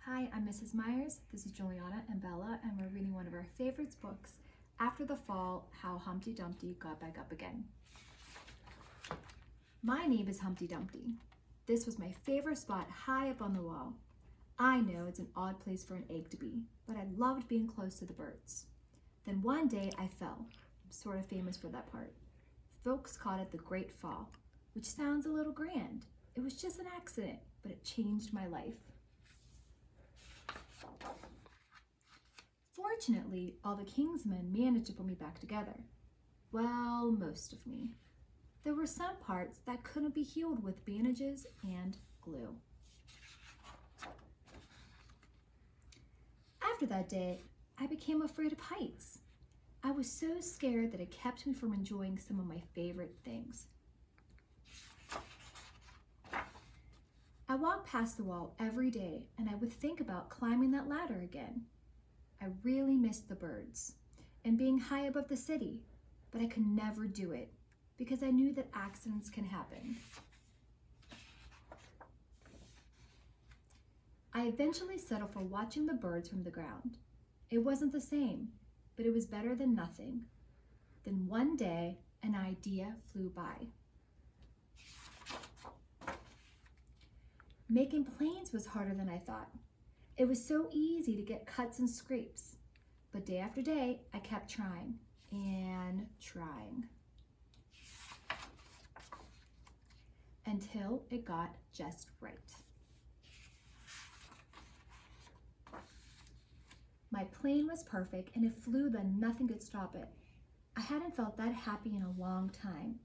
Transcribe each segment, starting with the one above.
Hi, I'm Mrs. Myers. This is Juliana and Bella, and we're reading one of our favorite books, After the Fall, How Humpty Dumpty Got Back Up Again. My name is Humpty Dumpty. This was my favorite spot high up on the wall. I know it's an odd place for an egg to be, but I loved being close to the birds. Then one day I fell. I'm sort of famous for that part. Folks called it the Great Fall, which sounds a little grand. It was just an accident, but it changed my life. Fortunately, all the king's men managed to put me back together. Well, most of me. There were some parts that couldn't be healed with bandages and glue. After that day, I became afraid of heights. I was so scared that it kept me from enjoying some of my favorite things. I walked past the wall every day, and I would think about climbing that ladder again. I really missed the birds and being high above the city, but I could never do it because I knew that accidents can happen. I eventually settled for watching the birds from the ground. It wasn't the same, but it was better than nothing. Then one day, an idea flew by. Making planes was harder than I thought. It was so easy to get cuts and scrapes, but day after day, I kept trying and trying until it got just right. My plane was perfect and it flew that nothing could stop it. I hadn't felt that happy in a long time.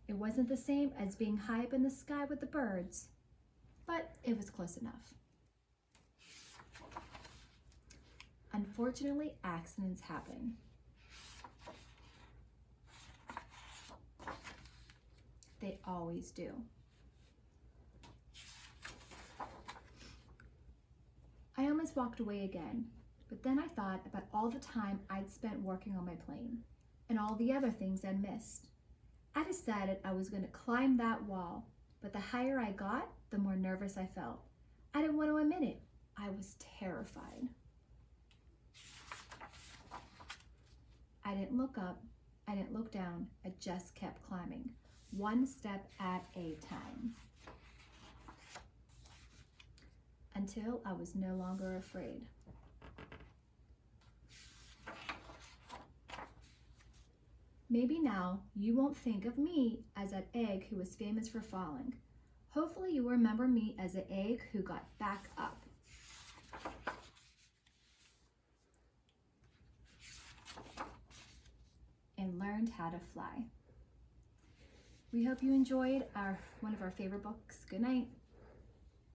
It wasn't the same as being high up in the sky with the birds, but it was close enough. Unfortunately, accidents happen. They always do. I almost walked away again, but then I thought about all the time I'd spent working on my plane and all the other things I'd missed. I decided I was going to climb that wall, but the higher I got, the more nervous I felt. I didn't want to admit it. I was terrified. I didn't look up, I didn't look down, I just kept climbing, one step at a time, until I was no longer afraid. Maybe now you won't think of me as that egg who was famous for falling. Hopefully you remember me as the egg who got back up. And learned how to fly. We hope you enjoyed one of our favorite books. Good night.